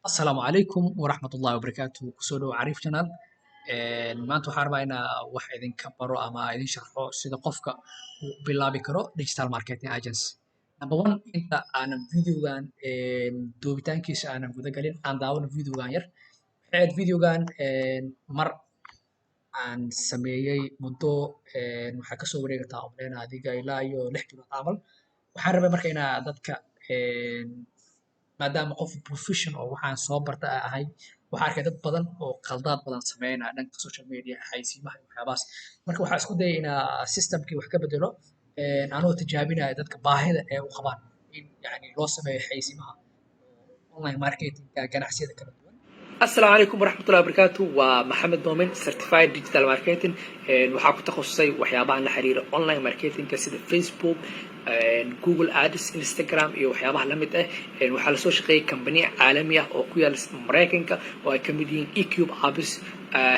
Asalaamu calaykum waraxmatullaahi wabarakaatuh kusoo dhow cariif janaal maanta waxaan rabaa inaa wax idinka baro ama idin sharxo sida qofka uu u bilaabi karo digital marketing agency. Number one, inta aanan videogan duubitaankiisa aanan guda galin aan daawano videogan yar. Waxay ahayd videogan mar aan sameeyey muddo waxaa kasoo wareegataa umaleynaa adiga ilaa iyo 6 bilood camal. Waxaan rabay marka inaa dadka maadaama qof profession oo waxaan soo barta aan ahay waxaan arkay dad badan oo khaldaad badan sameynaya dhanka social media xayeysiimaha iyo waxyaabahaas marka waxaan isku dayay inaa systemkii wax ka bedelo anoo tijaabinaya dadka baahida ee u qabaan in yani loo sameeyo xayeysiimaha online marketingka ganacsiyada kala duwan. السلام عليكم ورحمة الله وبركاته ومحمد دومين certified digital marketing waxaa ku takhasusay waxyaabaha la xiriira online marketing sida Facebook Google Ads Instagram iyo waxyaabaha la mid ah waxaa la soo shaqeeyay company caalami ah oo ku yaal Mareykanka oo ay kamid yihiin eCube Abis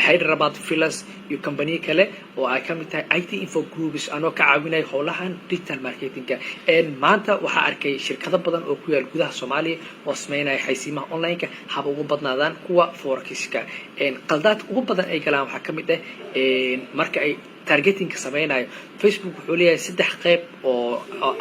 Hyderabad Villas iyo company kale oo ay kamid tahay IT Info Groups anoo ka caawinay howlahan digital marketingka maanta waxaa arkay shirkado badan oo ku yaal gudaha Soomaaliya oo sameynaya xayeysiimaha online-ka haba ugu badnaadaan kuwa forex-ka qaldaad ugu badan ay galaan waxaa kamid ah marka ay targeting ka sameynayo Facebook wuxuu leeyahay 3 qayb oo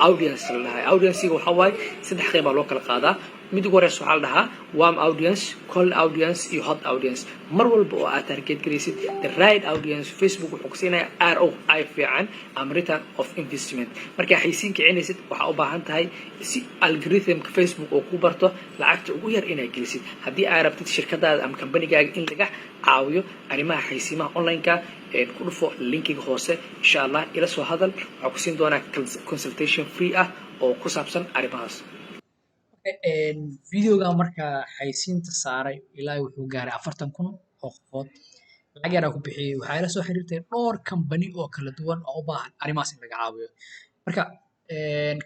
audience la dhahay audience-ga waxa waaye 3 qayb loo kala qaadaa mid ugu horeysa waxaa la dhahaa warm audience cold audience iyo hot audience mar walba oo aad target garaysid the right audience Facebook wuxuu ku siinayaa ROI fiican ama return of investment marka xayeysiin kicinaysid waxaa u baahan tahay si algorithmka Facebook oo ku barto lacagta ugu yar inay gelisid haddii aad rabtid shirkadaada ama kambanigaaga in laga caawiyo arrimaha xayeysiimaha online-ka ku dhufo linkiga hoose insha Allah ila soo hadal waxaa ku siin doonaa consultation free ah oo ku saabsan arrimahaas. Videoga marka xayeysiinta saaray ilaa wuxuu gaaray 40,000 oo qofood lacag yar aan ku bixiyey waxaa ila soo xiriirtay dhowr company oo kala duwan oo u baahan arrimahaas in laga caawiyo marka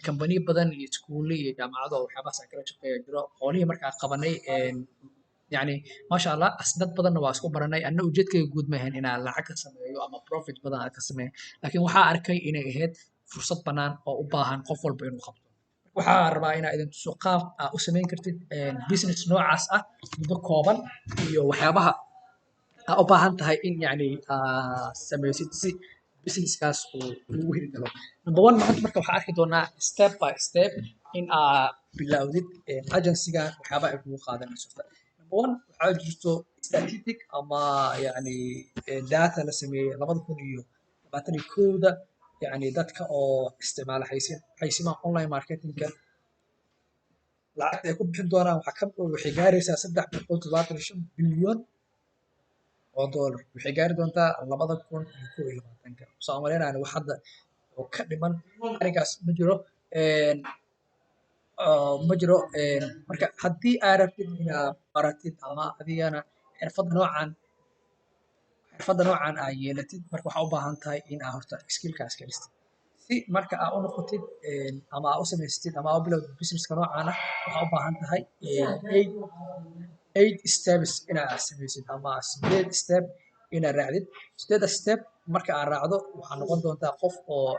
company badan iyo iskuulo iyo jaamacado oo waxyaabahaas aan kala shaqeeya jiro howlihii markaa qabanay يعني ما شاء الله dad badanna waa isku baranay anna ujeedkayga guud ma ahayn inaan lacag ka sameeyo ama profit badan aan ka sameeyo laakiin waxaa arkay inay ahayd fursad bannaan oo u baahan qof walba inuu qabto waxaa rabaa inaa idin tuso qaab aad u samayn kartid business noocaas ah muddo kooban iyo waxyaabaha aad u baahan tahay in yani samaysid si businesskaas uu ugu heli karo number one maanta marka waxaa arki doonaa step by step in aad bilowdid agencyga waxyaabaha ay kugu qaadanayso number one waxaa jirto statistic ama yani data la sameeyey 2021 يعني dadka oo isticmaala xayeysiimaha online marketingka lacagta ay ku bixin doonaan waxay gaaraysaa 3.75 bilyan oo dollar waxay gaari doontaa 2021 soo amaleynayna wax hadda oo ka dhiman anigaas ma jiro marka haddii aad rabtid inaad baratid ama adigana xirfadda noocan aad yeelatid marka waxaa u baahan tahay in aad horta skillkaas ka dhistid si marka aad u noqotid ama aad u samaysatid ama aad u bilowdid businesska noocan ah waxaa u baahan tahay 8 steps inaad samaysid ama 8 step inaad raacdid 8 step marka aad raacdo waxaa noqon doontaa qof oo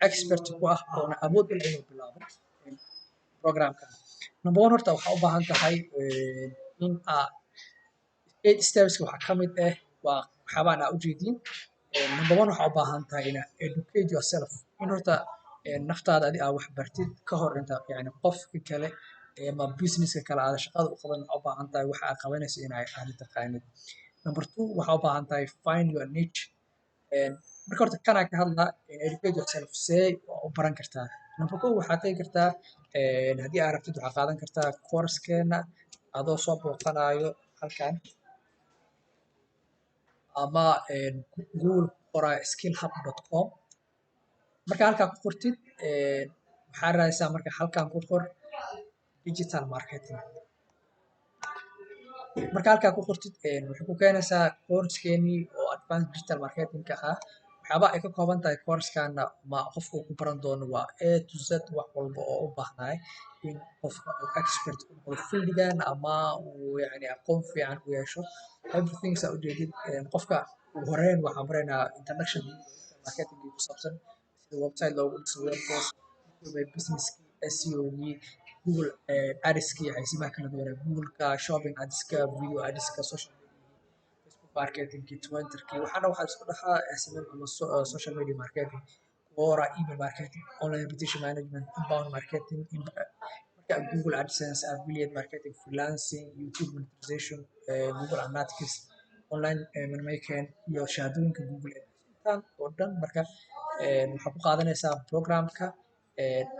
expert ku ah oona awood u leh inuu bilaabo programka number one horta waxaa u baahan tahay in aad 8 steps waxaa ka mid ah waa waxyaabahan aad ujeediin number one waxaa u baahan tahay inaad educate yourself in horta naftaada adi aad wax bartid ka hor inta yani qofka kale ama businesska kale aad shaqada u qaban waxaa u baahan tahay waxa aad qabanayso inaad taqaanid number two waxaa u baahan tahay find your niche marka horta kanaa ka hadlaa educate yourself see u baran kartaa number two waxaad tagi kartaa haddii aad rabtid waxaad qaadan kartaa coursekeena adoo soo booqanayo halkan ama google qoraa skillhub.com marka halkaa ku qortid waxaa raadaysaa marka halkan ku qor digital marketing marka halkaa ku qortid waxay ku keenaysaa coursekeenii oo advanced digital marketingka ah waxyaabaha ay ka kooban tahay coursekana ma qofku ku baran doono waa A to Z wax walba oo u baahnaay in qofka uu expert ku noqdo fieldigan ama uu yani aqoon fiican u yeesho everything saa ujeedid qofka ugu horeyn waxaan baraynaa introduction marketing ku saabsan sida website loogu dhiso wordpress businesskii SEO-gii Google Adska iyo xaysiimaha kala duwan ee Google-ka, shopping adska, video adska, social media, Facebook marketing, Twitter-ki, waxaana waxaa isku dhaxaa SMM ama social media marketing, Quora, email marketing, online reputation management, inbound marketing, marka Google AdSense, affiliate marketing, freelancing, YouTube monetization, Google Analytics, online moneymaking, iyo shahaadooyinka Google intaan oo dhan marka waxaa ku qaadanaysaa programka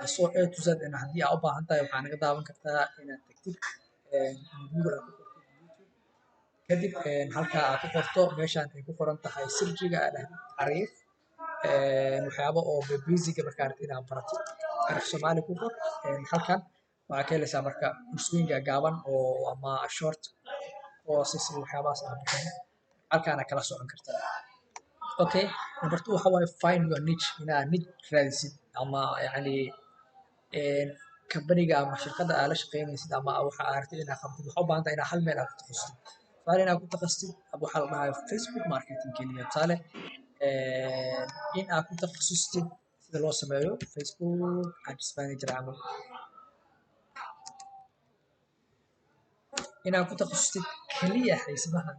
asoo A to Z haddii aad u baahan tahay waxaa naga daawan kartaa inaad tagtid Google aad ku qortid YouTube kadib halkaa aad ku qorto meeshaan ay ku qoran tahay sirjiga aad dhahdid xariif waxyaabo oo basiga markaa rabtid inaad baratid xarif Soomaali ku qor halkan waxaa ka helaysaa marka kursooyinka gaaban oo ama short courses iyo waxyaabahaas aad bixin halkaana kala socon kartaa. Okay, number 2 waxa waaye find your niche inaad niche raadisid ama yacni kambaniga ama shirkadda aad la shaqaynaysid ama waxa aad rabtid inaad qabatid waxaa u baahan tahay inaad hal meel aad ku takhasustid tusaale inaad ku takhasustid waxaa la dhahaa Facebook marketing keliya tusaale in aad ku takhasustid sida loo sameeyo Facebook ads manager camal inaad ku takhasustid keliya xaysimaha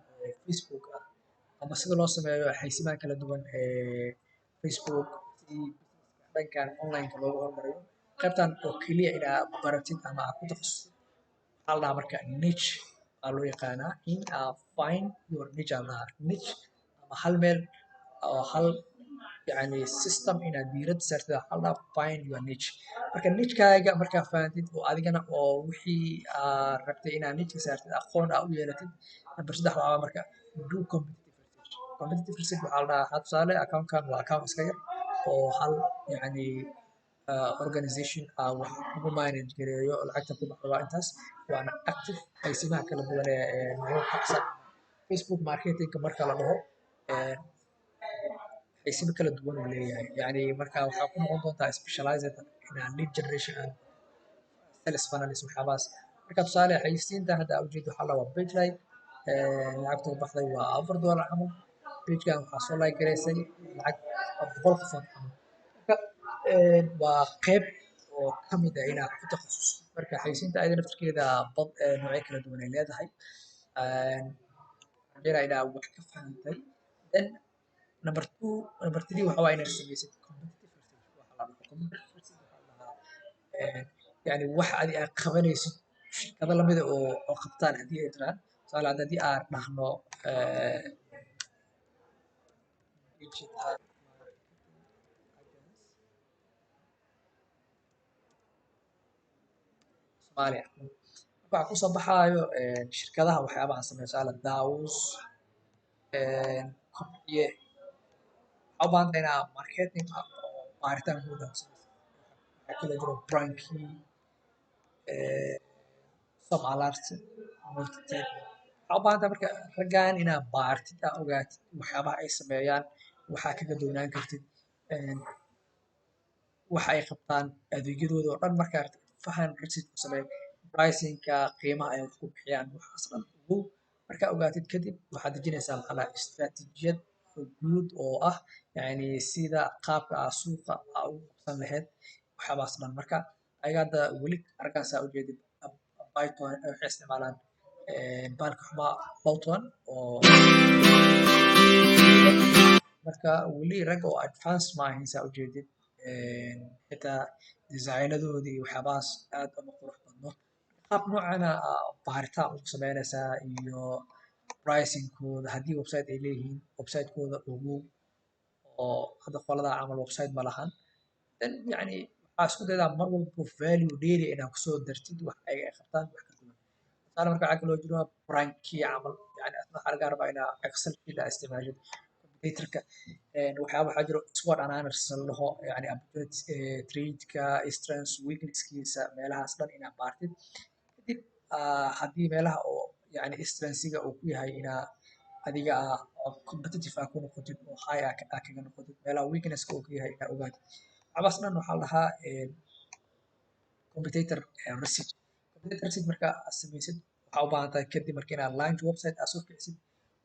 Facebook ah ama sida loo sameeyo xaysimaha kala duwan ee Facebook si dhankan online-ka loogu hormariyo qaybtan oo keliya inaad baratid ama aad ku takhasustid waxaa la dhahaa marka niche aa loo yaqaanaa in aad find your niche aa la dhahaa niche ama hal meel oo hal yacni system inaad diiradda saartid waxaa la dhahaa find your niche marka nichekaaga markaa fahamtid oo adigana oo wixii aad rabtay inaad nicheka saartid aqoon aad u yeelatid number 3 waxaa marka do competitive research waxaa la dhahaa tusaale account-kan waa account iska yar oo hal yacni organization wax ugu manage gareeyo lacagta ku baxdo waa intaas waana active xaysimaha kala duwan ee nolol kacsan Facebook marketing marka la dhaho xaysimo kala duwan uu leeyahay yacni marka waxaa ku noqon doontaa specialized inaad lead generation and sales funnels waxyaabahaas marka tusaale xayisiinta hadda aad ujeedo waxaa la dhahaa page like lacagta baxday waa $4 camal pagekan waxaa soo like gareysay lacag 100 qofood camal marka waa qayb oo ka mid ah inaad ku takhasusto marka xayisiinta ayada naftirkeeda noocyo kala duwan ay leedahay waxaan inaad wax ka fahantay then number 3 waxa waaye inaad samaysid competitive research waxa la dhaho competitive research waxaa la dhahaa yani wax adi aad qabanaysid shirkado lamida oo qabtaan haddii ay jiraan tusaale haddii aan dhahno digital Soomaaliya waxaa kusoo baxaayo shirkadaha waxyaabaha sameeya tusaale daawus kobciye waxaa u baahan tahay inaad marketing oo baaritaan guud ah sameysid waxaa kala jiro branki some alert multitech waxaa u baahan tahay marka raggan inaad baartid aad ogaatid waxyaabaha ay sameeyaan waxaa kaga doonaan kartid waxa ay qabtaan adeegyadooda oo dhan markaa fahan research ku samee pricing-ka qiimaha ay wax ku bixiyaan waxaas dhan ogow markaa ogaatid kadib waxaad dejinaysaa maxaa la istiraatiijiyad guud oo ah yacni sida qaabka aad suuqa aad ugu qabsan lahayd waxyaabahaas dhan marka ayaga hadda weli arkaas aa ujeedid Python waxay isticmaalaan bahalka xumaa Python oo marka weli rag oo advance ma ahayn saa ujeedid xitaa designadoodii waxyaabahaas aad uma qurux badno qaab noocana baaritaan ugu sameynaysaa iyo pricing-kooda haddii website ay leeyihiin website-kooda ogow oo hadda qoladaa camal website ma lahan then yacni waxaa isku daydaa mar walba value dheeri inaad kusoo dartid wax ay qabtaan wax ka duwan tusaale marka waxaa kaloo jiro branki camal yani asna waxaa laga rabaa inaa excel sheet aa isticmaashid computerka waxyaaba waxaa jiro SWOT analysis la dhaho yani opportunity trade-ka strengths weaknesskiisa meelahaas dhan inaad baartid kadib haddii meelaha oo yani strengthsiga uu ku yahay inaa adiga competitive aa ku noqotid oo high aa kaga noqotid meelaha weaknesska uu ku yahay inaa ogaatid waxyaabahaas dhan waxaa la dhahaa competitor research marka aad samaysid waxaa u baahan tahay kadib marka inaad launch website aad soo kicisid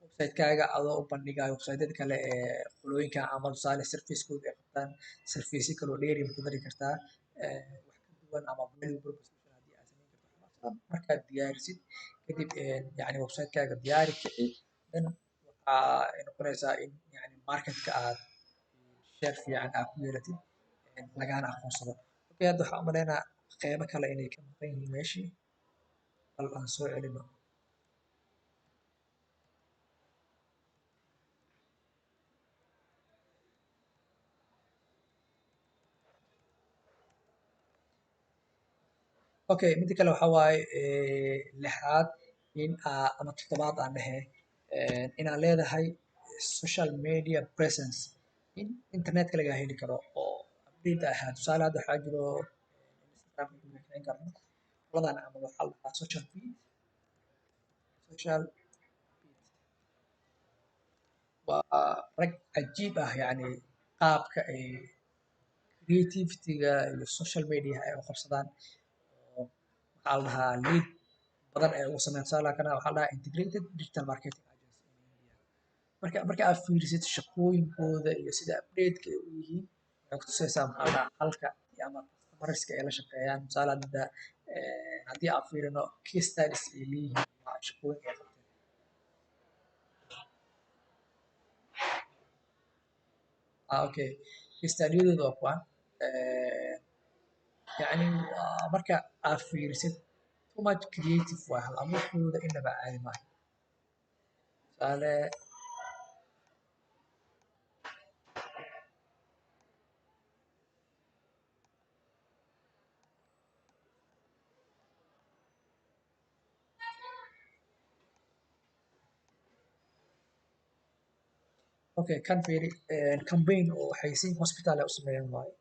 website-kaaga adoo u bandhigayo website-yada kale ee qolooyinka camal tusaale service-kooda ay qabtaan service kaloo dheeri ku dari kartaa wax ka duwan ama value proposition haddii dhan markaad diyaarisid kadib yani website-kaaga diyaari kici then waxaa ay noqonaysaa in yani marketka aad share fiican aad ku yeelatid lagaana aqoonsado. Okay, hadda waxaan u malaynaa qeybo kale inay ka maqan yihiin meeshii bal aan soo celino. Okay, mida kale waxaa waaye lixaad in ama toddobaad aan dhehe inaad leedahay social media presence in internetka lagaa heli karo oo update ahaa. Tusaale hadda waxaa jiro Instagram ka karno qoladan ama waxaa la dhahaa social waa rag cajiib ah yani qaabka ay creativity-ga iyo social media ay u qabsadaan oo waxaa la dhahaa lead badan ay ugu sameeyaan. Tusaale kana waxaa la dhahaa integrated digital marketing agency in India. Marka aad fiirisid shaqooyinkooda iyo sida update-ka ay u yihiin waxay ku tusaysaa maxaa la dhahaa halka ama customerska ay la shaqeeyaan. Tusaale hadda haddii aan fiirino case studies ay leeyihiin waa shaqooyin ay qabteen. Okay, case study-yadooda waa kuwan yani marka aad fiirisid too much creative waa hal abuurkooda inaba caadi maaha. Tusaale okay kan fiiri campaign oo xayeysiin hospital ay u sameeyaan waaye.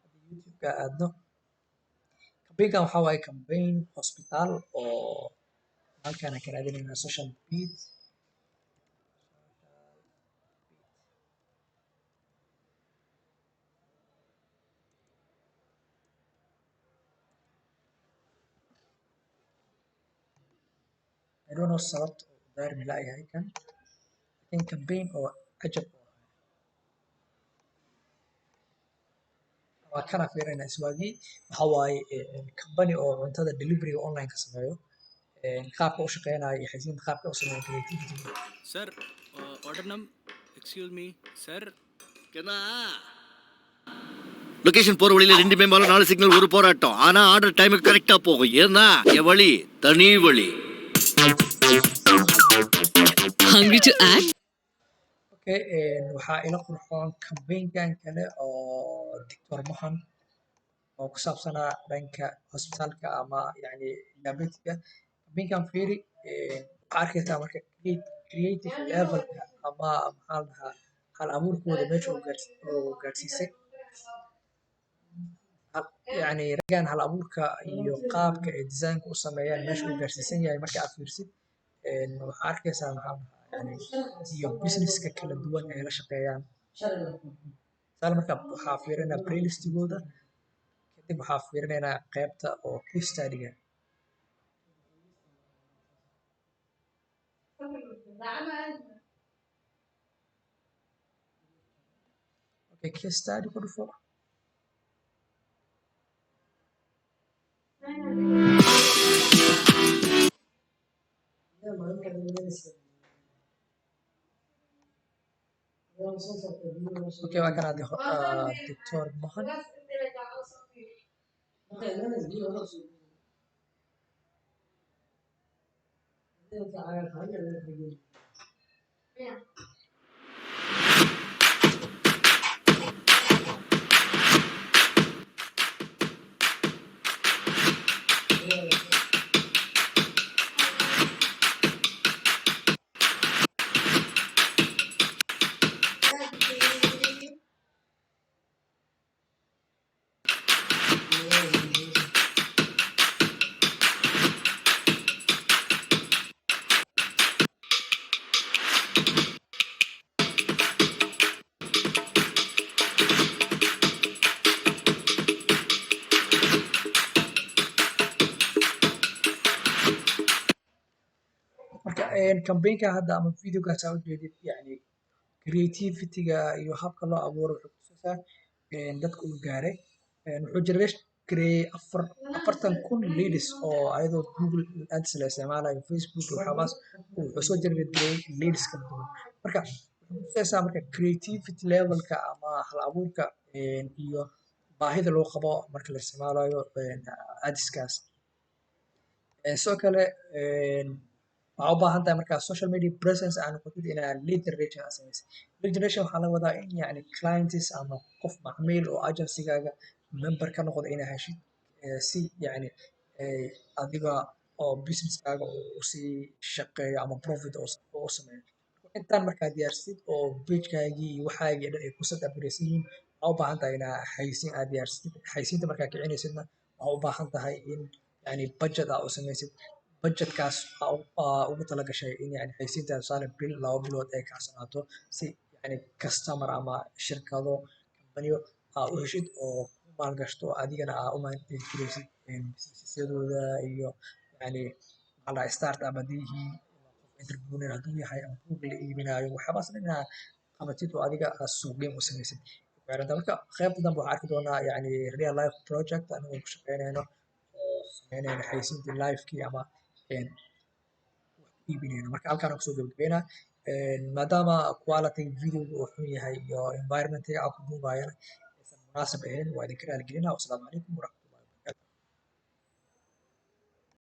Haddii YouTube-ka aadno campaign-kan waxaa waaye campaign hospital oo halkaan aan ka raadinaynaa social beat. I don't know sababta uu daarmi la'yahay kan laakiin campaign oo cajab waa kana fiirinaa iswaagii waxaa waaye company oo cuntada delivery-ga online ka sameeyo qaabka u shaqeynayo iyo xayeysiinta qaabka u sameeyo creativity. Sir, order excuse me, sir. Location போற வழியில 2 மேம்பாலம் 4 சிக்னல் ஒரு போராட்டம். ஆனா ஆர்டர் டைமுக்கு கரெக்டா போகும். ஏன்னா என் வழி தனி வழி. Hungry to act? Okay, waxaa ila qurxoon campaign-kan kale oo Dr. Mohan oo ku saabsanaa dhanka hospitaalka ama yani diabetic-ga. Campaign-kan fiiri waxaa arkaysaa marka creative level-ka ama maxaa la dhahaa hal abuurkooda meesha uu gaarsiisay. Yani raggan hal abuurka iyo qaabka ay design-ka u sameeyaan meesha uu gaarsiisan yahay marka aad fiirisid waxaa arkaysaa maxaa la dhahaa yani iyo business-ka kala duwan ay la shaqeeyaan. Tusaale marka waxaa fiirinaynaa playlist-gooda kadib waxaa fiirinaynaa qaybta oo case study-ga. Okay, case study ku dhufo. Okay, waa kana Dr. Mohan. Marka campaign-ka hadda ama video-gaas aad ujeedid yani creativity-ga iyo habka loo abuuro wuxuu kutusaysaa dadka uu gaaray. Wuxuu gareeyey afartan kun leads oo ayadoo Google Ads la isticmaalayo Facebook iyo waxaabaas wuxuu soo generate gareeyey leads kala duwan marka wuxuu tusaysaa marka creativity levelka ama hal abuurka iyo baahida loo qabo marka la isticmaalayo adskaas sidoo kale waxaa u baahan tahay markaa social media presence aan noqotid inaa lead generation aad samaysid lead generation waxaa laga wadaa in yani clients ama qof macmiil oo agencygaaga member ka noqda inaa heshid si yani adiga oo businesskaaga u sii shaqeeyo ama profit oo u sameeyo intaan markaa diyaarsid oo pagekaagii iyo waxaagii dhan ay ku set upgareysan yihiin waxaa u baahan tahay inaa xayisiin aad diyaarsid xayisiinta markaa kicinaysidna waxaa u baahan tahay in yani budget aad u samaysid budgetkaas ugu talagashay in yani xayisiinta tusaale bil 2 bilood ay kacsanaato si yani customer ama shirkado companiyo aa u heshid oo ku maalgashto adigana aa u maalgeliysid businessyadooda iyo yani maxaa la startup haddii yihiin entrepreneur hadduu yahay ama buug la iibinayo waxyaabahaas dhan inaa qabatid oo adiga aad suuqgeyn u samaysid marka qaybta dambe waxaa arki doonaa yani real life project anigoo ku shaqeynayno oo sameynayno xayisiintii livekii ama iibinayno marka halkaan aan kusoo gabagabeynaa maadaama quality videoga uu xun yahay iyo environmentiga aan ku duubayana aysan munaasib ahayn waa idinka raali gelinaa wasalaamu calaykum waraxmatullahi